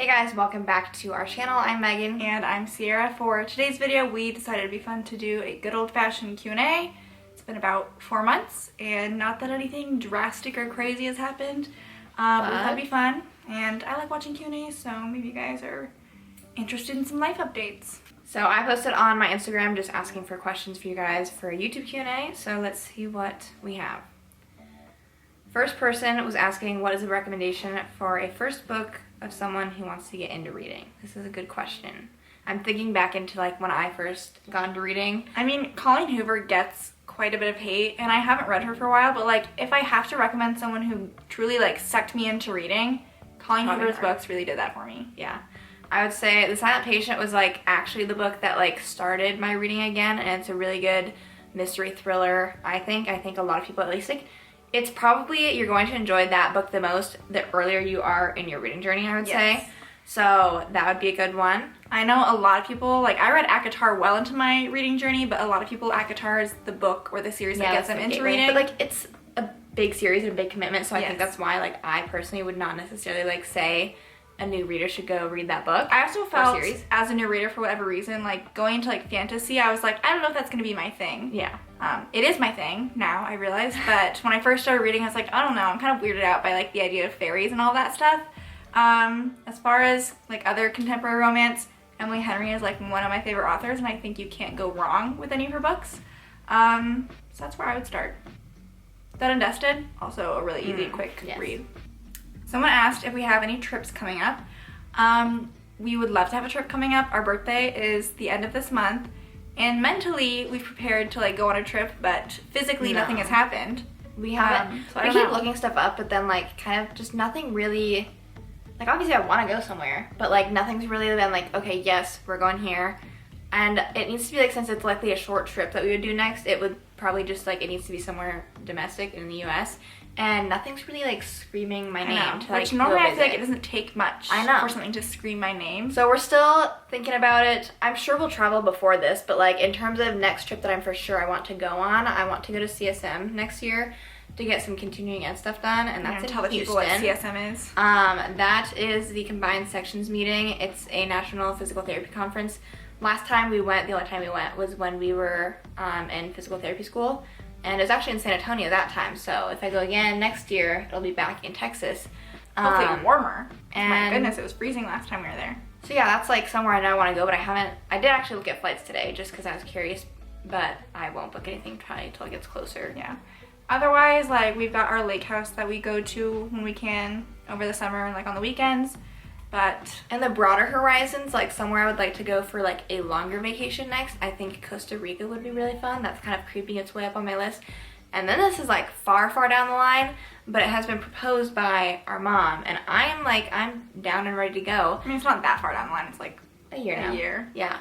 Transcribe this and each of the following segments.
Hey guys, welcome back to our channel. I'm Megan. And I'm Sierra. For today's video, we decided it'd be fun to do a good old-fashioned Q&A. It's been about 4 months, and not that anything drastic or crazy has happened. But we thought it'd be fun, and I like watching Q&As, so maybe you guys are interested in some life updates. So I posted on my Instagram just asking for questions for you guys for a YouTube Q&A, so let's see what we have. First person was asking, what is a recommendation for a first book of someone who wants to get into reading? This is a good question. I'm thinking back into like when I first got into reading. I mean, Colleen Hoover gets quite a bit of hate, and I haven't read her for a while, but like if I have to recommend someone who truly like sucked me into reading, Colleen Hoover's books really did that for me. Yeah. I would say The Silent Patient was like actually the book that like started my reading again, and it's a really good mystery thriller, I think. I think a lot of people, at least like, it's probably, you're going to enjoy that book the most the earlier you are in your reading journey, I would say. So that would be a good one. I know a lot of people, like I read ACOTAR well into my reading journey, but a lot of people, ACOTAR is the book or the series that gets them into reading. But like it's a big series and a big commitment, so I think that's why like I personally would not necessarily like say a new reader should go read that book. I also felt as a new reader, for whatever reason, like going into like fantasy, I was like, I don't know if that's gonna be my thing. Yeah. It is my thing now, I realize, but when I first started reading, I was like, I don't know, I'm kind of weirded out by like the idea of fairies and all that stuff. As far as like other contemporary romance, Emily Henry is like one of my favorite authors, and I think you can't go wrong with any of her books. So that's where I would start. Done and Dusted, also a really easy, quick read. Someone asked if we have any trips coming up. We would love to have a trip coming up. Our birthday is the end of this month, and mentally we've prepared to like go on a trip, but physically nothing has happened. We haven't. So I keep looking stuff up, but then like kind of just nothing really, like obviously I want to go somewhere, but like nothing's really been like, okay, yes, we're going here. And it needs to be like, since it's likely a short trip that we would do next, it would probably just like, it needs to be somewhere domestic in the US. And nothing's really like screaming my name to like normally go I feel like it doesn't take much for something to scream my name. So we're still thinking about it. I'm sure we'll travel before this, but like in terms of next trip that I'm for sure I want to go on, I want to go to CSM next year to get some continuing ed stuff done, and that's in tell the people what CSM is. That is the Combined Sections meeting. It's a national physical therapy conference. Last time we went, the only time we went was when we were in physical therapy school. And it was actually in San Antonio that time, so if I go again next year, it'll be back in Texas. Hopefully warmer. And my goodness, it was freezing last time we were there. So yeah, that's like somewhere I know I want to go, but I did actually look at flights today just because I was curious, but I won't book anything probably until it gets closer. Yeah. Otherwise, like we've got our lake house that we go to when we can over the summer and like on the weekends. But in the broader horizons, like somewhere I would like to go for like a longer vacation next, I think Costa Rica would be really fun. That's kind of creeping its way up on my list. And then this is like far, far down the line, but it has been proposed by our mom, and I'm down and ready to go. I mean, it's not that far down the line. It's like a year now. Yeah.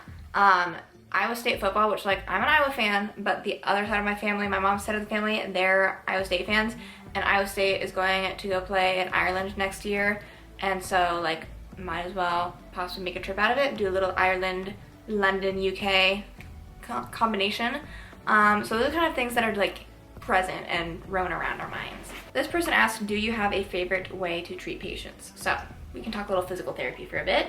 Iowa State football, which like I'm an Iowa fan, but the other side of my family, my mom's side of the family, they're Iowa State fans, and Iowa State is going to go play in Ireland next year, and so like might as well possibly make a trip out of it, do a little Ireland, London, UK combination. So those are kind of things that are like present and roaming around our minds. This person asked, do you have a favorite way to treat patients? So we can talk a little physical therapy for a bit.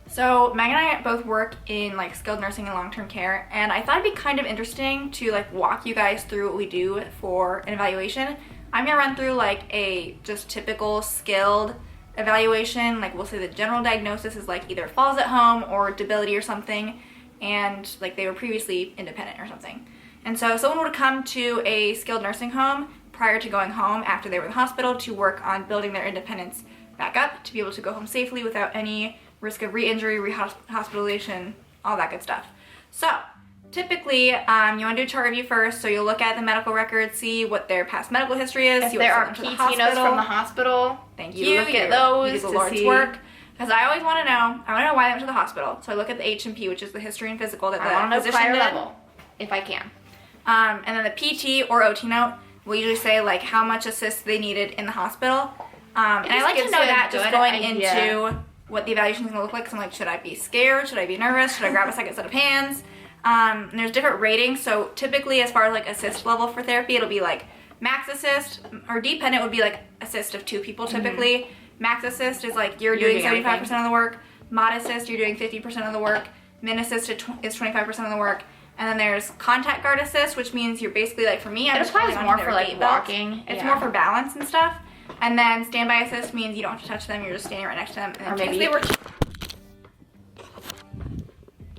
So Megan and I both work in like skilled nursing and long-term care, and I thought it'd be kind of interesting to like walk you guys through what we do for an evaluation. I'm gonna run through like a just typical skilled evaluation. Like we'll say the general diagnosis is like either falls at home or debility or something, and like they were previously independent or something. And so someone would come to a skilled nursing home prior to going home after they were in the hospital to work on building their independence back up to be able to go home safely without any risk of re-injury, re-hospitalization, all that good stuff. So typically, you want to do a chart review first, so you'll look at the medical records, see what their past medical history is. If there are PT notes from the hospital, you look at those to do the Lord's work. Because I always want to know, why they went to the hospital. So I look at the H&P, which is the history and physical that the physician did. Level, if I can. And then the PT or OT note will usually say like how much assist they needed in the hospital. And I like to know that just going into what the evaluation is going to look like. So I'm like, should I be scared? Should I be nervous? Should I grab a second set of hands? And there's different ratings. So typically as far as like assist level for therapy, it'll be like max assist, or dependent would be like assist of 2 people typically. Max assist is like you're You're doing doing 75% everything. of the work. Mod assist, you're doing 50% of the work. Min assist is 25% of the work. And then there's contact guard assist, which means you're basically like, for me, I'm It just applies holding onto more their for, like, gait belt. walking, It's yeah. more for balance and stuff. And then standby assist means you don't have to touch them, you're just standing right next to them. And Or in case maybe- they were,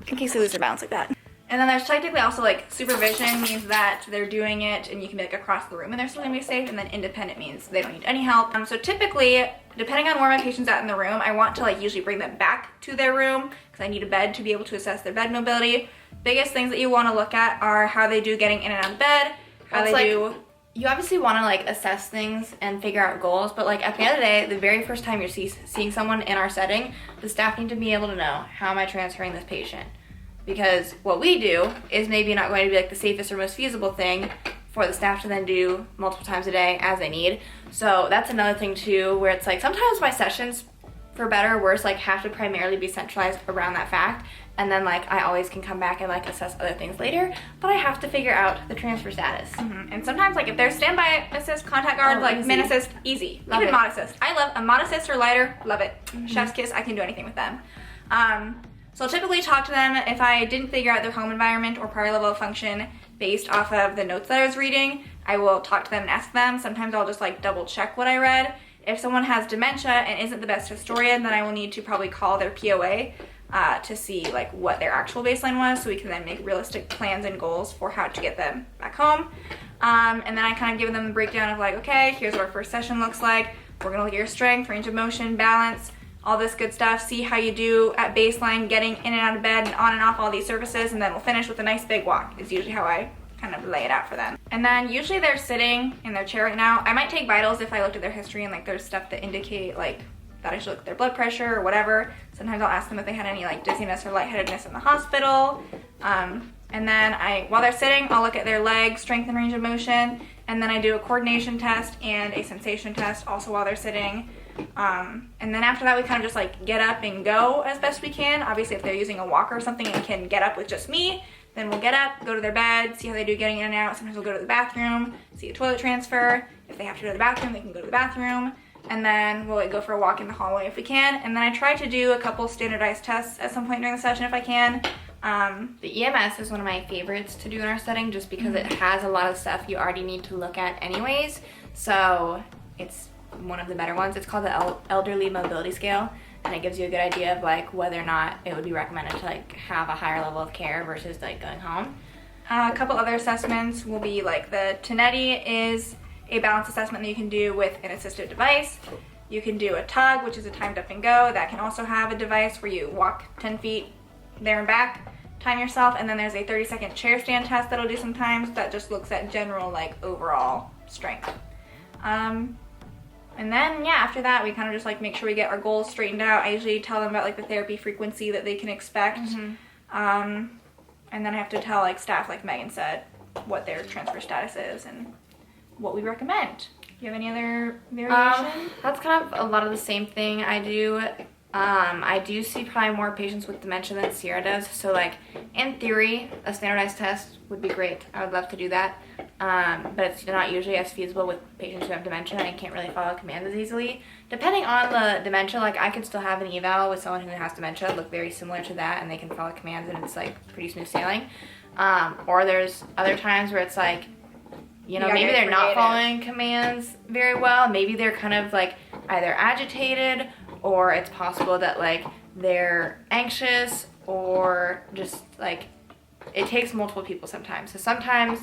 in case they lose their balance like that. And then there's technically also like supervision means that they're doing it and you can be like across the room and they're still gonna be safe. And then independent means they don't need any help. So typically, depending on where my patient's at in the room, I want to like usually bring them back to their room because I need a bed to be able to assess their bed mobility. Biggest things that you want to look at are how they do getting in and out of bed, how It's they like- do. You obviously want to like assess things and figure out goals, but like at the end of the day, the very first time you're seeing someone in our setting, the staff need to be able to know, how am I transferring this patient? Because what we do is maybe not going to be like the safest or most feasible thing for the staff to then do multiple times a day as they need. So that's another thing too, where it's like sometimes my sessions, for better or worse, like have to primarily be centralized around that fact. And then like I always can come back and like assess other things later, but I have to figure out the transfer status. And sometimes like if there's standby assist, contact guard, Oh, like easy. min assist, easy. Love Even it. mod assist. I love a mod assist or lighter, love it. Chef's kiss, I can do anything with them. So I'll typically talk to them if I didn't figure out their home environment or prior level of function based off of the notes that I was reading. I will talk to them and ask them. Sometimes I'll just like double check what I read. If someone has dementia and isn't the best historian, then I will need to probably call their POA to see like what their actual baseline was, so we can then make realistic plans and goals for how to get them back home. And then I kind of give them the breakdown of like, okay, here's what our first session looks like. We're gonna look at your strength, range of motion, balance, all this good stuff, see how you do at baseline, getting in and out of bed and on and off all these surfaces, and then we'll finish with a nice big walk is usually how I kind of lay it out for them. And then usually they're sitting in their chair right now. I might take vitals if I looked at their history and like there's stuff that indicate like that I should look at their blood pressure or whatever. Sometimes I'll ask them if they had any like dizziness or lightheadedness in the hospital. And then while they're sitting, I'll look at their legs, strength and range of motion, and then I do a coordination test and a sensation test also while they're sitting. And then after that, we kind of just like get up and go as best we can. Obviously, if they're using a walker or something and can get up with just me, then we'll get up, go to their bed, see how they do getting in and out. Sometimes we'll go to the bathroom, see a toilet transfer. If they have to go to the bathroom, they can go to the bathroom. And then we'll like, go for a walk in the hallway if we can. And then I try to do a couple standardized tests at some point during the session if I can. The EMS is one of my favorites to do in our setting just because it has a lot of stuff you already need to look at anyways. So it's one of the better ones. It's called the Elderly Mobility Scale, and it gives you a good idea of like whether or not it would be recommended to like have a higher level of care versus like going home. A couple other assessments will be like the Tonetti is a balance assessment that you can do with an assistive device. You can do a tug, which is a timed up and go. That can also have a device where you walk 10 feet there and back, time yourself, and then there's a 30-second chair stand test that'll do sometimes that just looks at general like overall strength. And then yeah, after that we kind of just like make sure we get our goals straightened out. I usually tell them about like the therapy frequency that they can expect. And then I have to tell like staff, like Megan said, what their transfer status is and what we recommend. Do you have any other variation? That's kind of a lot of the same thing I do. I do see probably more patients with dementia than Sierra does. So like in theory, a standardized test would be great. I would love to do that. But it's not usually as feasible with patients who have dementia and can't really follow commands as easily. Depending on the dementia, like I could still have an eval with someone who has dementia look very similar to that and they can follow commands and it's like pretty smooth sailing. Or there's other times where it's like, you know, maybe they're not following commands very well. Maybe they're kind of like either agitated or it's possible that like they're anxious or just like it takes multiple people sometimes. So sometimes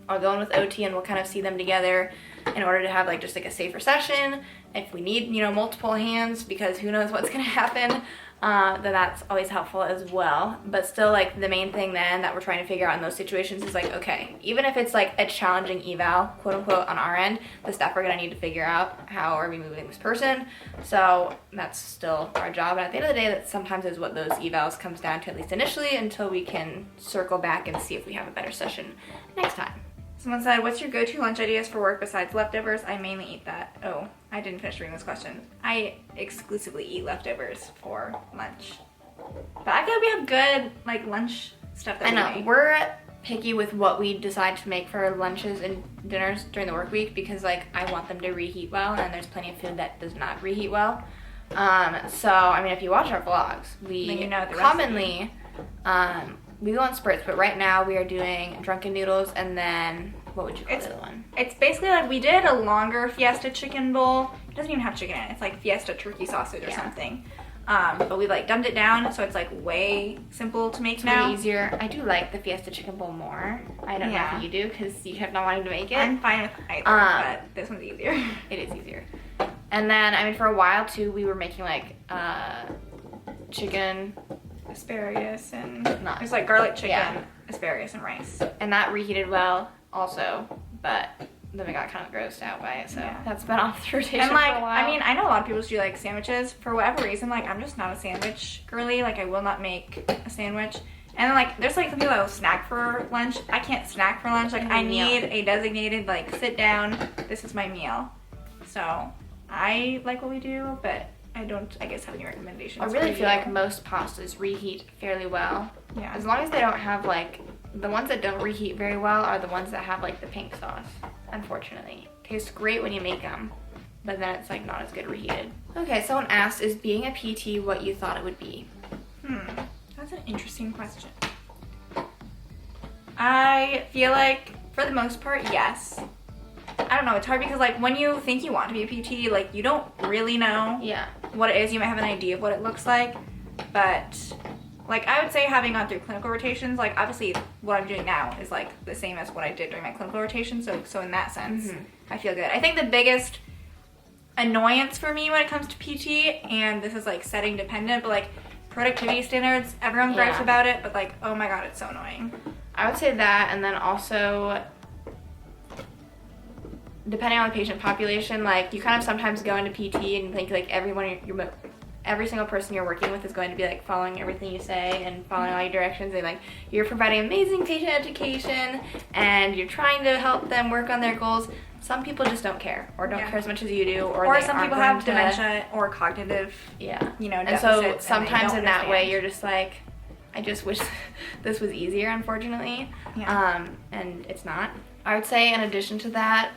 I'll go in with OT and we'll kind of see them together in order to have like just like a safer session. If we need, you know, multiple hands because who knows what's gonna happen, then that's always helpful as well. But still like the main thing then that we're trying to figure out in those situations is like, okay, even if it's like a challenging eval, quote unquote, on our end, the staff are gonna need to figure out how are we moving this person. So that's still our job. And at the end of the day, that sometimes is what those evals comes down to, at least initially, until we can circle back and see if we have a better session next time. Someone said, what's your go-to lunch ideas for work besides leftovers? I mainly eat that. Oh, I didn't finish reading this question. I exclusively eat leftovers for lunch. But I feel like we have good like lunch stuff that I we know, make. we're picky with what we decide to make for lunches and dinners during the work week because like I want them to reheat well, and there's plenty of food that does not reheat well. So I mean, if you watch our vlogs, we commonly we go on spurts, but right now we are doing drunken noodles, and then what would you call the other one? It's basically like we did a longer Fiesta chicken bowl. It doesn't even have chicken in it. It's like Fiesta turkey sausage or something. But we like dumbed it down, so it's like way simple to make now. Way easier. I do like the Fiesta chicken bowl more. I don't know if you do because you have not wanting to make it. I'm fine with either, but this one's easier. It is easier. And then I mean, for a while too, we were making like chicken, asparagus, and it's like garlic chicken, asparagus, and rice. And that reheated well also, but then we got kind of grossed out by it, so that's been off the rotation for a while. I mean, I know a lot of people do like sandwiches. For whatever reason, like I'm just not a sandwich girly. Like I will not make a sandwich. And then like there's like some people that will snack for lunch. I can't snack for lunch. Like I need a designated like sit down, this is my meal. So I like what we do, but I don't, I guess, have any recommendations. I really feel like most pastas reheat fairly well. Yeah. As long as they don't have like, the ones that don't reheat very well are the ones that have like the pink sauce, unfortunately. Tastes great when you make them, but then it's like not as good reheated. Okay, someone asked, is being a PT what you thought it would be? That's an interesting question. I feel like, for the most part, yes. I don't know, it's hard because like when you think you want to be a PT, like you don't really know what it is. You might have an idea of what it looks like, but like I would say having gone through clinical rotations, like obviously what I'm doing now is like the same as what I did during my clinical rotation, so in that sense, I feel good. I think the biggest annoyance for me when it comes to PT, and this is like setting dependent, but like productivity standards, everyone gripes about it, but like, oh my god, it's so annoying. I would say that, and then also depending on the patient population, like you kind of sometimes go into PT and think like every single person you're working with is going to be like following everything you say and following all your directions, and like you're providing amazing patient education and you're trying to help them work on their goals. Some people just don't care or don't care as much as you do, or some people have dementia or cognitive and so sometimes in that way you're just like, I just wish this was easier, unfortunately. And it's not. I would say in addition to that,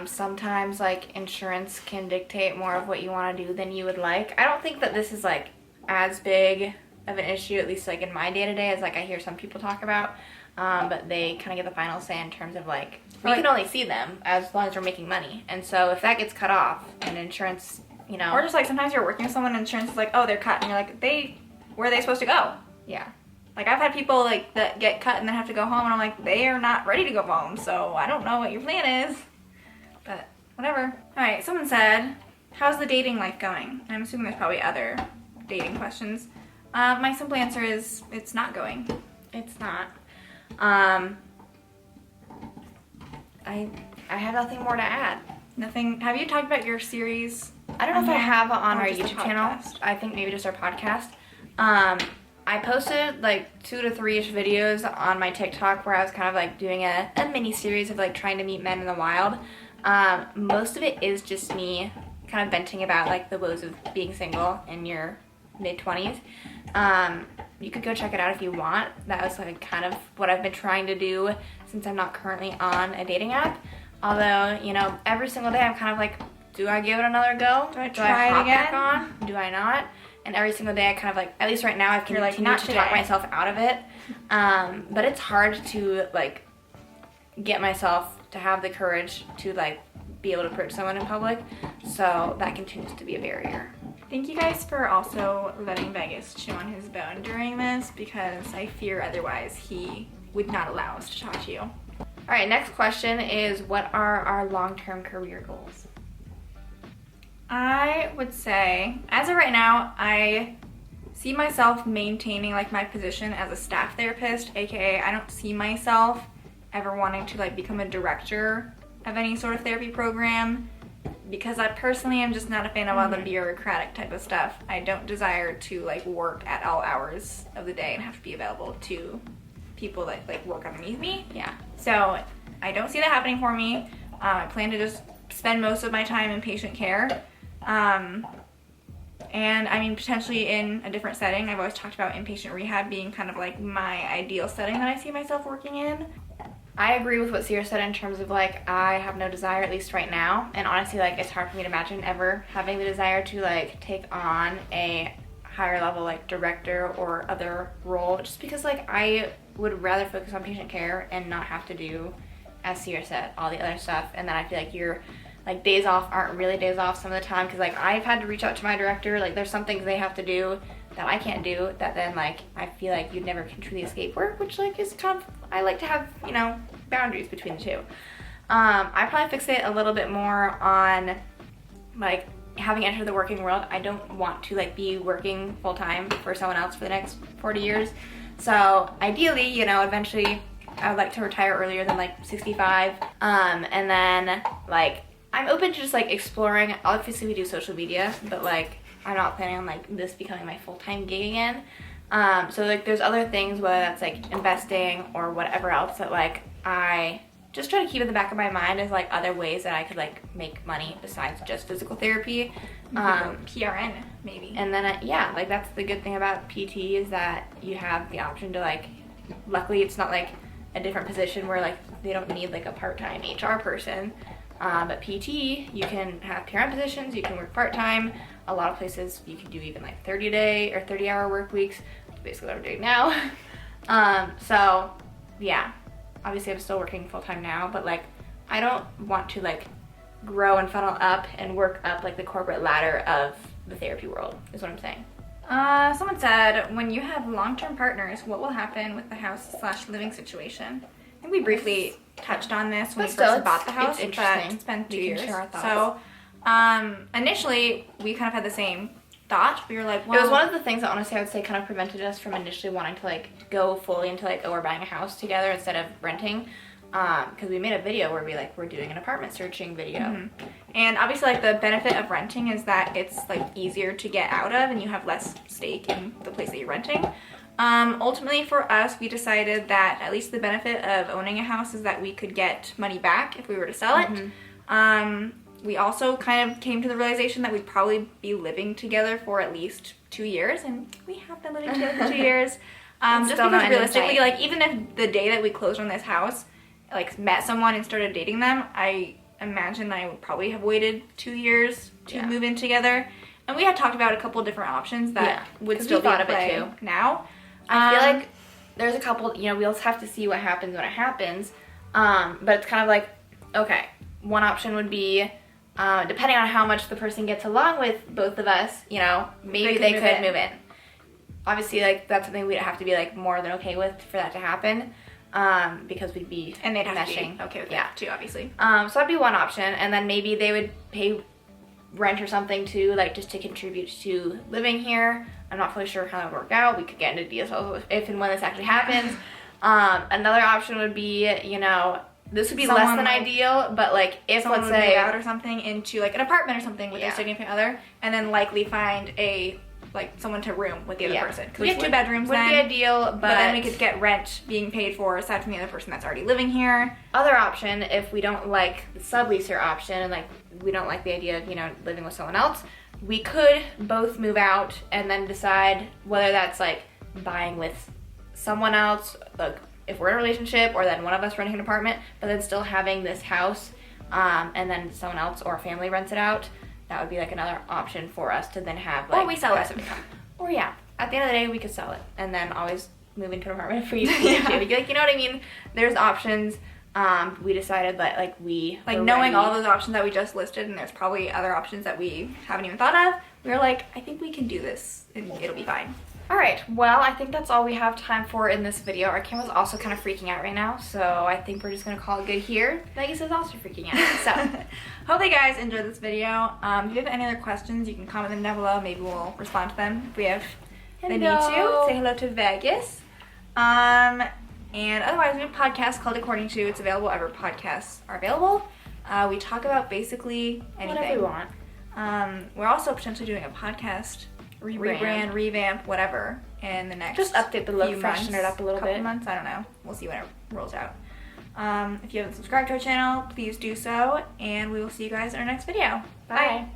sometimes like insurance can dictate more of what you want to do than you would like. I don't think that this is like as big of an issue, at least like in my day-to-day, as like I hear some people talk about, but they kind of get the final say in terms of like, we can only see them as long as we're making money. And so if that gets cut off and insurance, or just like sometimes you're working with someone and insurance is like, oh, they're cut, and you're like, where are they supposed to go? Like, I've had people, like, that get cut and then have to go home, and I'm like, they are not ready to go home, so I don't know what your plan is. But, whatever. Alright, someone said, how's the dating life going? I'm assuming there's probably other dating questions. My simple answer is, it's not going. It's not. I have nothing more to add. Nothing. Have you talked about your series? I don't know if I have it on our YouTube channel. I think maybe just our podcast. I posted like 2 to 3-ish videos on my TikTok where I was kind of like doing a mini series of like trying to meet men in the wild. Most of it is just me kind of venting about like the woes of being single in your mid-20s. You could go check it out if you want. That was like kind of what I've been trying to do since I'm not currently on a dating app. Although, every single day I'm kind of like, do I give it another go? Do I try it again? Back on? Do I not? And every single day I kind of like, at least right now, I've continued to talk myself out of it. But it's hard to like get myself to have the courage to like be able to approach someone in public. So that continues to be a barrier. Thank you guys for also letting Vegas chew on his bone during this, because I fear otherwise he would not allow us to talk to you. All right, next question is, what are our long-term career goals? I would say, as of right now, I see myself maintaining like my position as a staff therapist, aka I don't see myself ever wanting to like become a director of any sort of therapy program, because I personally am just not a fan of all the bureaucratic type of stuff. I don't desire to like work at all hours of the day and have to be available to people that like work underneath me. So I don't see that happening for me. I plan to just spend most of my time in patient care. And I mean, potentially in a different setting. I've always talked about inpatient rehab being kind of like my ideal setting that I see myself working in. I agree with what Sierra said in terms of like I have no desire, at least right now, and honestly like it's hard for me to imagine ever having the desire to like take on a higher level like director or other role, just because like I would rather focus on patient care and not have to do, as Sierra said, all the other stuff. And then I feel like your like days off aren't really days off some of the time, because like I've had to reach out to my director, like there's some things they have to do that I can't do, that then like I feel like you never can truly escape work, which like is kind of, I like to have, you know, boundaries between the two. I probably fixate a little bit more on like having entered the working world. I don't want to like be working full time for someone else for the next 40 years. So ideally, you know, eventually I would like to retire earlier than like 65. And then like I'm open to just like exploring. Obviously we do social media, but like I'm not planning on like this becoming my full-time gig again. So like there's other things, whether that's like investing or whatever else, that like I just try to keep in the back of my mind as like other ways that I could like make money besides just physical therapy. PRN maybe. And then yeah, like that's the good thing about PT, is that you have the option to like, luckily it's not like a different position where like they don't need like a part-time HR person. But PT, you can have PRN positions, you can work part-time. A lot of places you can do even like 30-day or 30-hour work weeks, basically what I'm doing now. So yeah, obviously I'm still working full-time now, but like I don't want to like grow and funnel up and work up like the corporate ladder of the therapy world, is what I'm saying. Someone said, when you have long-term partners, what will happen with the house/living situation? I think we briefly touched on this when we first bought the house, it's interesting. but it's been 2 years. Share our thoughts. So initially we kind of had the same thought. We were like, well, it was one of the things that honestly I would say kind of prevented us from initially wanting to like go fully into like, oh, we're buying a house together instead of renting. Because we made a video where we're doing an apartment searching video. Mm-hmm. And obviously like the benefit of renting is that it's like easier to get out of and you have less stake in the place that you're renting. Ultimately for us, we decided that at least the benefit of owning a house is that we could get money back if we were to sell it. Mm-hmm. We also kind of came to the realization that we'd probably be living together for at least 2 years, and we have been living together for 2 years. Just because realistically, like even if the day that we closed on this house, like met someone and started dating them, I imagine I would probably have waited 2 years to move in together. And we had talked about a couple of different options that would still be in play now. I feel like there's a couple, you know, we'll have to see what happens when it happens. But it's kind of like, okay, one option would be, depending on how much the person gets along with both of us, you know, maybe they could move in. Obviously, like, that's something we'd have to be, like, more than okay with for that to happen. Because we'd be and they'd have meshing. To be okay with that too, obviously. So that'd be one option, and then maybe they would pay rent or something too, like just to contribute to living here. I'm not fully sure how that would work out. We could get into details if and when this actually happens. Another option would be, you know, this would be less than ideal, but like if let's say move out or something into like an apartment or something with their significant other, and then likely find a like someone to room with the other person, because we have 2 bedrooms. Would be ideal, but then we could get rent being paid for aside from the other person that's already living here. Other option, if we don't like the subleaser option and like we don't like the idea of, you know, living with someone else, we could both move out and then decide whether that's like buying with someone else, like if we're in a relationship, or then one of us renting an apartment, but then still having this house, and then someone else or a family rents it out. That would be like another option for us to then have, like, or we sell it as income. Or at the end of the day we could sell it and then always move into an apartment for you to like, you know what I mean? There's options. We decided that like we like knowing all those options that we just listed, and there's probably other options that we haven't even thought of, we were like, I think we can do this and it'll be fine. Alright, well, I think that's all we have time for in this video. Our camera's also kind of freaking out right now, so I think we're just going to call it good here. Vegas is also freaking out, so. Hope you guys enjoyed this video. If you have any other questions, you can comment them down below. Maybe we'll respond to them if we have the need to. Say hello to Vegas. And otherwise, we have a podcast called According To. It's available wherever podcasts are available. We talk about basically anything. Whatever we want. We're also potentially doing a podcast rebrand, revamp, whatever, in the next just update the look, freshen months, it up a little couple bit. months, I don't know. We'll see when it rolls out. If you haven't subscribed to our channel, please do so, and we will see you guys in our next video. Bye.